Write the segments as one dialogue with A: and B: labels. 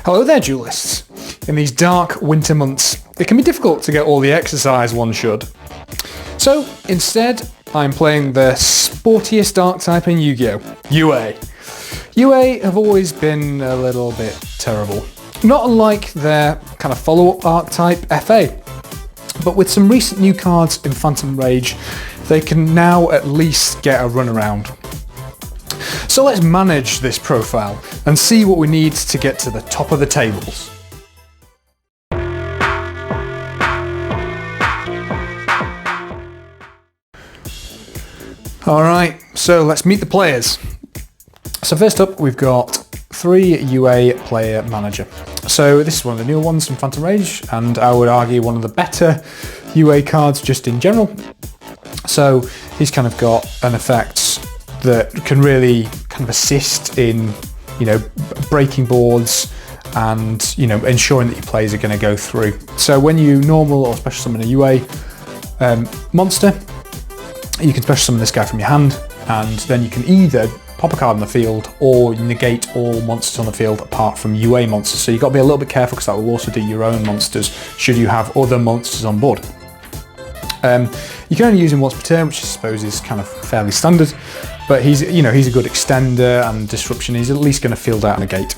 A: Hello there, duelists. In these dark winter months, it can be difficult to get all the exercise one should. So instead, I'm playing the sportiest archetype in Yu-Gi-Oh! UA. UA have always been a little bit terrible. Not unlike their kind of follow-up archetype, FA. But with some recent new cards in Phantom Rage, they can now at least get a run around. So let's manage this profile and see what we need to get to the top of the tables. Alright, so let's meet the players. So first up we've got 3 UA player manager. So this is one of the newer ones from Phantom Rage, and I would argue one of the better UA cards just in general. So he's kind of got an effect that can really kind of assist in, breaking boards and, ensuring that your plays are going to go through. So when you normal or special summon a UA monster, you can special summon this guy from your hand, and then you can either pop a card on the field or negate all monsters on the field apart from UA monsters. So you've got to be a little bit careful because that will also do your own monsters should you have other monsters on board. You can only use him once per turn, which I suppose is kind of fairly standard, but he's a good extender and disruption. He's at least going to field out a negate.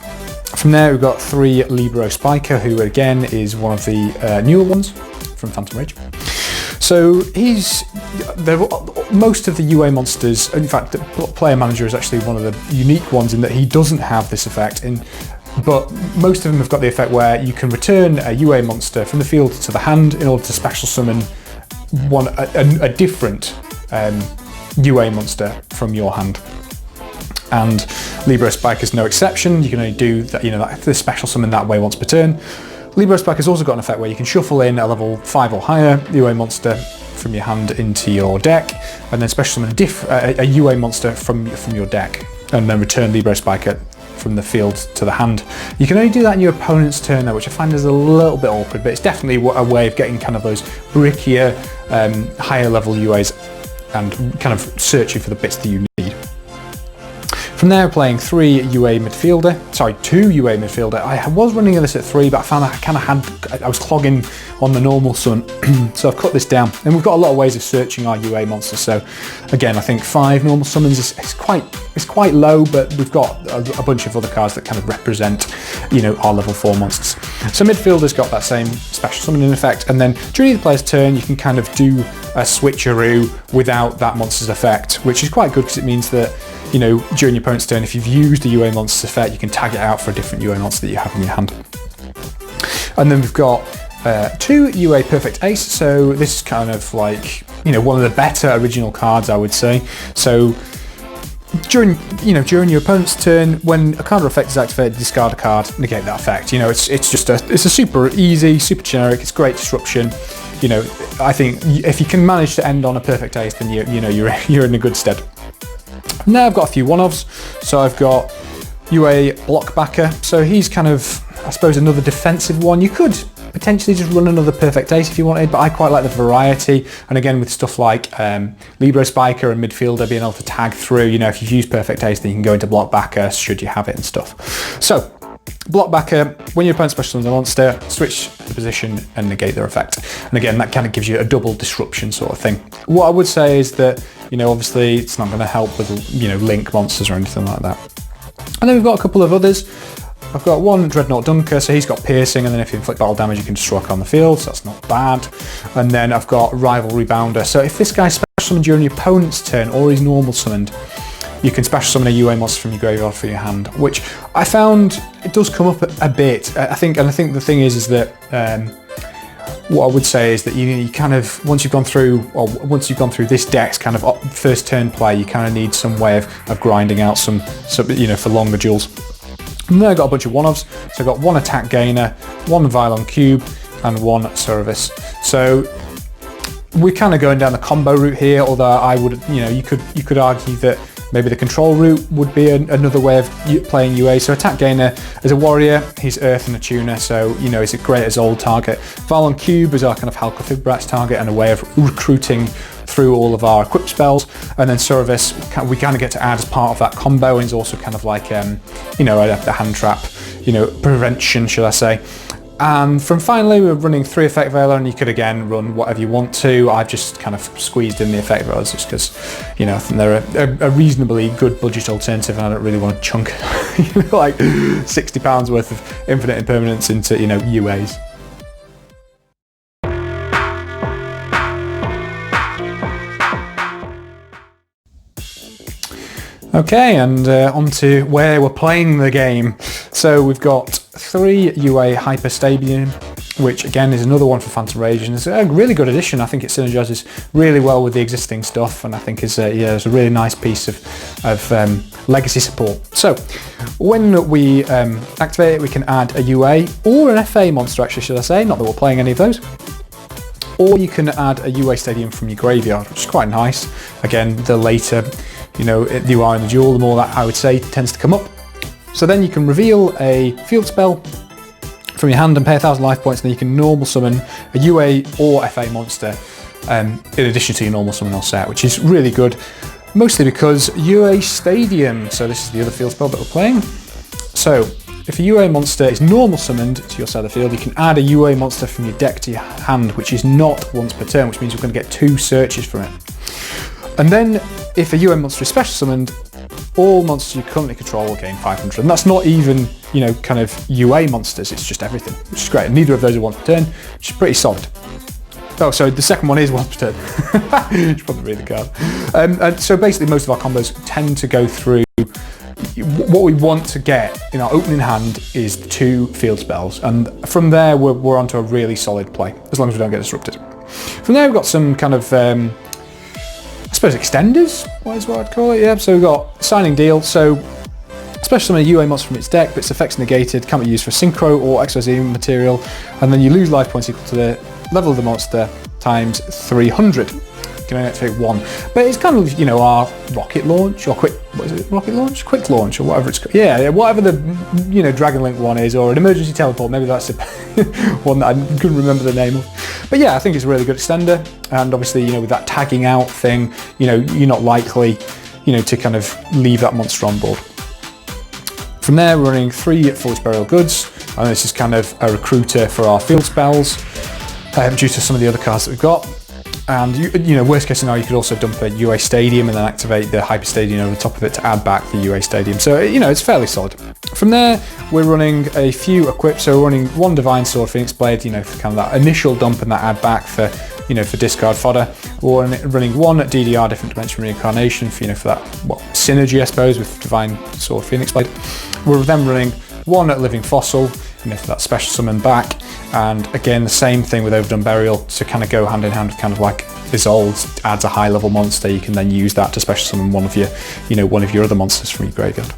A: From there we've got 3 Libero Spiker, who again is one of the newer ones from Phantom Rage. So most of the UA monsters, in fact, the player manager is actually one of the unique ones in that he doesn't have this effect, but most of them have got the effect where you can return a UA monster from the field to the hand in order to special summon a different UA monster from your hand. And Libero Spiker is no exception. You can only do that, the special summon that way once per turn. Libero Spiker's also got an effect where you can shuffle in a level 5 or higher UA monster from your hand into your deck, and then special summon a UA monster from your deck, and then return Libero Spiker from the field to the hand. You can only do that in your opponent's turn though, which I find is a little bit awkward, but it's definitely a way of getting kind of those brickier, higher level UAs and kind of searching for the bits that you need. From there, we're playing 2 UA Midfielder. I was running this at 3, but I found I was clogging on the normal sun, so I've cut this down. And we've got a lot of ways of searching our UA monsters. So again, I think 5 normal summons is quite low, but we've got a bunch of other cards that kind of represent, our level 4 monsters. So Midfielder's got that same special summoning effect, and then during the player's turn, you can kind of do a switcheroo without that monster's effect, which is quite good because it means that during your opponent's turn, if you've used a UA monster's effect, you can tag it out for a different UA monster that you have in your hand. And then we've got 2 UA Perfect Ace. So this is kind of like, one of the better original cards, I would say. So during your opponent's turn, when a card or effect is activated, discard a card, negate that effect. It's a super easy, super generic. It's great disruption. I think if you can manage to end on a Perfect Ace, then you're in a good stead. Now I've got a few one-offs. So I've got UA Blockbacker. So he's kind of, I suppose, another defensive one. You could potentially just run another Perfect Ace if you wanted, but I quite like the variety. And again, with stuff like Libero Spiker and Midfielder being able to tag through, if you've used Perfect Ace, then you can go into Blockbacker should you have it and stuff. So Blockbacker, when your opponent special summons a monster, switch the position and negate their effect. And again, that kind of gives you a double disruption sort of thing. What I would say is that, obviously it's not going to help with, link monsters or anything like that. And then we've got a couple of others. I've got 1 Dreadnought Dunker, so he's got piercing, and then if you inflict battle damage, you can destroy it on the field, so that's not bad. And then I've got Rival Rebounder. So if this guy's special summoned during your opponent's turn, or he's normal summoned, you can special summon a UA monster from your graveyard for your hand, which I found it does come up a bit. I think the thing is that what I would say is that you kind of once you've gone through this deck's kind of first turn play, you kind of need some way of grinding out some for longer duels. And then I got a bunch of one-offs. So I got 1 attack gainer, 1 Vylon Cube, and 1 Sauravis. So we're kind of going down the combo route here, although I would, you could argue that maybe the control route would be another way of playing UA. So attack gainer as a warrior, he's earth and a tuner, so he's a great as old target. Vylon Cube is our kind of Halka-Fibrat's target and a way of recruiting through all of our equip spells. And then Sauravis, we kind of get to add as part of that combo, and he's also kind of like, a hand trap, prevention, should I say. And from finally, we're running 3 effect Veiler, and you could again run whatever you want to. I've just kind of squeezed in the effect Veilers just because, I think they're a reasonably good budget alternative, and I don't really want to chunk like £60 worth of infinite impermanence into, UAs. Okay, and on to where we're playing the game. So we've got 3 UA Hyper Stadium, which again is another one for Phantom Rage, and it's a really good addition. I think it synergizes really well with the existing stuff, and I think it's a really nice piece of legacy support. So when we activate it, we can add a UA or an FA monster, actually, should I say, not that we're playing any of those. Or you can add a UA Stadium from your graveyard, which is quite nice. Again, the later you are in the duel, the more that, I would say, tends to come up. So then you can reveal a field spell from your hand and pay 1,000 life points, and then you can normal summon a UA or FA monster in addition to your normal summon set, which is really good, mostly because UA Stadium, so this is the other field spell that we're playing. So if a UA monster is normal summoned to your side of the field, you can add a UA monster from your deck to your hand, which is not once per turn, which means we're going to get 2 searches from it. And then if a UA monster is special summoned, all monsters you currently control will gain 500. And that's not even, kind of UA monsters, it's just everything, which is great. And neither of those are once per turn, which is pretty solid. Oh, so the second one is once per turn. You should probably read the card. And so basically most of our combos tend to go through, what we want to get in our opening hand is 2 field spells. And from there, we're onto a really solid play, as long as we don't get disrupted. From there, we've got some kind of, I suppose extenders, is what I'd call it, yeah. So we've got Signing Deal, so special summon a UA monster from its deck, but its effect's negated, can't be used for synchro or XYZ material, and then you lose life points equal to the level of the monster times 300. You can only activate 1. But it's kind of, our rocket launch, or rocket launch? Quick launch, or whatever it's called. Yeah, whatever the, Dragon Link one is, or an emergency teleport, maybe that's one that I couldn't remember the name of. But yeah, I think it's a really good extender, and obviously, with that tagging out thing, you're not likely, to kind of leave that monster on board. From there, we're running 3 Force Burial Goods, and this is kind of a recruiter for our field spells, due to some of the other cards that we've got. And worst case scenario, you could also dump a UA Stadium and then activate the Hyper Stadium over the top of it to add back the UA Stadium. So, it's fairly solid. From there, we're running a few equips. So we're running 1 Divine Sword Phoenix Blade, for kind of that initial dump and that add back for, for discard fodder. We're running 1 DDR, Different Dimension Reincarnation, for, for that, synergy, I suppose, with Divine Sword Phoenix Blade. We're then running 1 Living Fossil, for that special summon back. And again, the same thing with Overdone Burial to kind of go hand in hand with kind of like Isolde adds a high level monster. You can then use that to special summon one of your other monsters from your graveyard.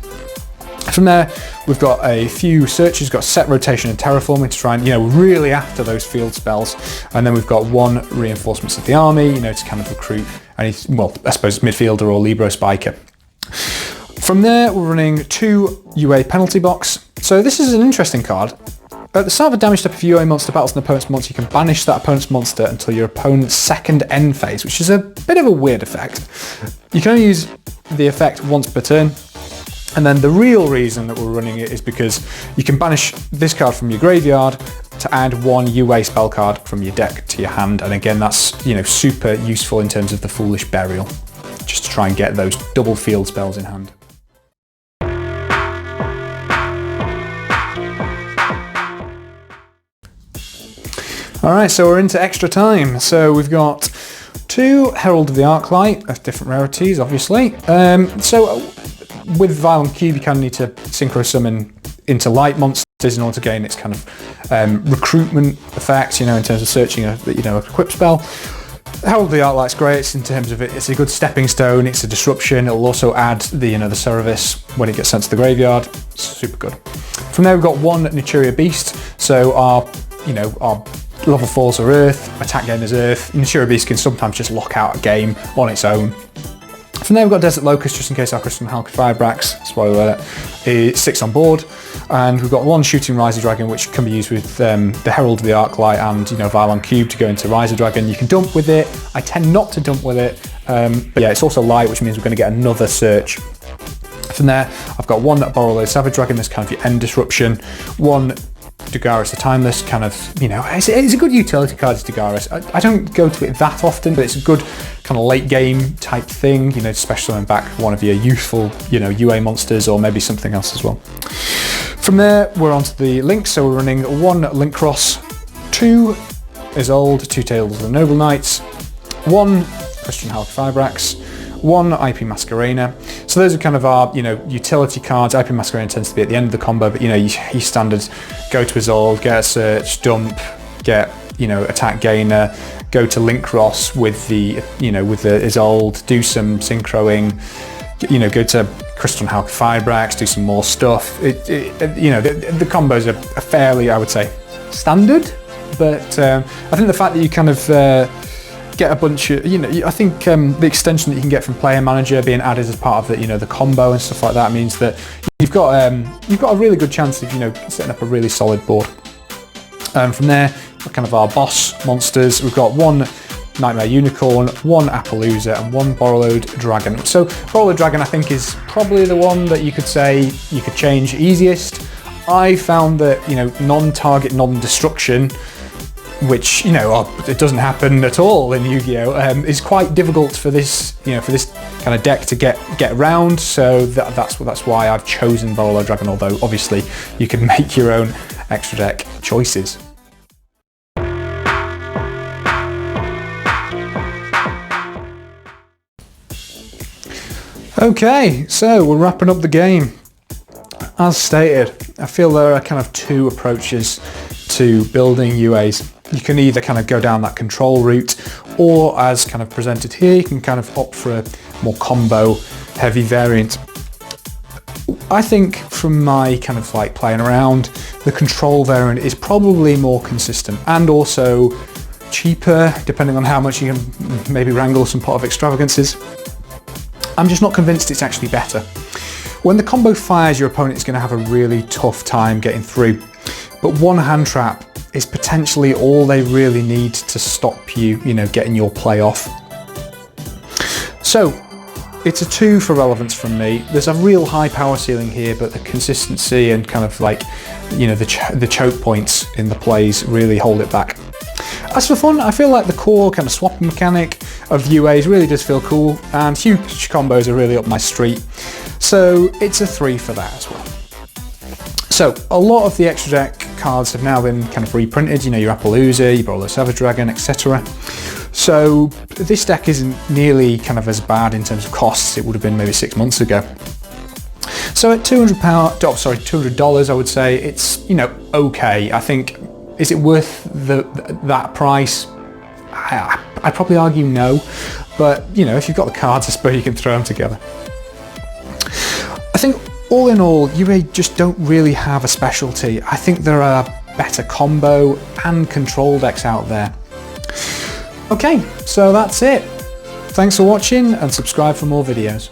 A: From there, we've got a few searches, got Set Rotation and Terraforming to try and, really after those field spells. And then we've got 1 Reinforcements of the Army, to kind of recruit any, I suppose Midfielder or Libero Spiker. From there, we're running 2 UA Penalty Box. So this is an interesting card. At the start of a damage step, if UA monster battles an opponent's monster, you can banish that opponent's monster until your opponent's second end phase, which is a bit of a weird effect. You can only use the effect once per turn. And then the real reason that we're running it is because you can banish this card from your graveyard to add 1 UA spell card from your deck to your hand. And again, that's, super useful in terms of the Foolish Burial, just to try and get those double field spells in hand. Alright, so we're into extra time. So we've got 2 Herald of the Arclight of different rarities, obviously. So with Vylon Cube, you kind of need to synchro summon into light monsters in order to gain its kind of recruitment effect, in terms of searching a equip spell. Herald of the Arclight's great. It's in terms of it's a good stepping stone. It's a disruption. It'll also add the the Sauravis when it gets sent to the graveyard. It's super good. From there, we've got 1 Naturia Beast. So our level 4s are Earth, attack game is Earth. Naturia Beast can sometimes just lock out a game on its own. From there, we've got Desert Locust, just in case our Crystal Halcyon Firebrax, spoiler alert, is 6 on board. And we've got 1 Shooting Riser Dragon, which can be used with the Herald of the Arclight and Vylon Cube to go into Riser Dragon. You can dump with it. I tend not to dump with it, but yeah, it's also light, which means we're going to get another search. From there, I've got one Borrello Savage Dragon, this kind of your end disruption, one Dugaris the Timeless, kind of, you know, it's a good utility card, is Dugaris. I don't go to it that often, but it's a good kind of late game type thing, you know, especially when back one of your youthful, you know, UA monsters or maybe something else as well. From there, we're onto the links, so we're running one Link Cross, 2 Isolde, 2 Tales of the Noble Knights, 1 Christian Hulk Fibrax, 1 IP Masquerena. So those are kind of our, you know, utility cards. IP Masquerena tends to be at the end of the combo, but you know, you standard go to Isolde, get a search, dump, get, you know, attack gainer, go to Link Cross with the, you know, with the Isolde, do some synchroing, you know, go to Crystal Hulk Fibrax, do some more stuff. You know, the combos are fairly, I would say, standard, but I think the fact that you kind of get a bunch of, you know, I think the extension that you can get from Player Manager being added as part of the, you know, the combo and stuff like that means that you've got a really good chance of, you know, setting up a really solid board. From there, kind of our boss monsters, we've got 1 Nightmare Unicorn, 1 Appaloosa, and 1 Borrowed Dragon. So Borrowed Dragon, I think, is probably the one that you could say you could change easiest. I found that, you know, non-target, non-destruction, which, you know, it doesn't happen at all in Yu-Gi-Oh, is quite difficult for this, you know, for this kind of deck to get around. So that's why I've chosen Borrowed Dragon. Although obviously you can make your own extra deck choices. Okay, so we're wrapping up the game. As stated, I feel there are kind of 2 approaches to building UAs. You can either kind of go down that control route, or as kind of presented here, you can kind of opt for a more combo heavy variant. I think from my kind of like playing around, the control variant is probably more consistent and also cheaper, depending on how much you can maybe wrangle some pot of extravagances. I'm just not convinced it's actually better. When the combo fires, your opponent is going to have a really tough time getting through, but one hand trap is potentially all they really need to stop you, you know, getting your play off. So it's a 2 for relevance from me. There's a real high power ceiling here, but the consistency and kind of like, you know, the choke points in the plays really hold it back. As for fun, I feel like the core kind of swapping mechanic of UAs really does feel cool, and huge combos are really up my street. So it's a 3 for that as well. So a lot of the extra deck cards have now been kind of reprinted, you know, your Appaloosa, your Borrello Savage Dragon, etc. So this deck isn't nearly kind of as bad in terms of costs it would have been maybe 6 months ago. So at $200, I would say it's, you know, okay. I think, is it worth that price? I'd probably argue no, but you know, if you've got the cards, I suppose you can throw them together. I think all in all, UA just don't really have a specialty. I think there are better combo and control decks out there. Okay, so that's it. Thanks for watching and subscribe for more videos.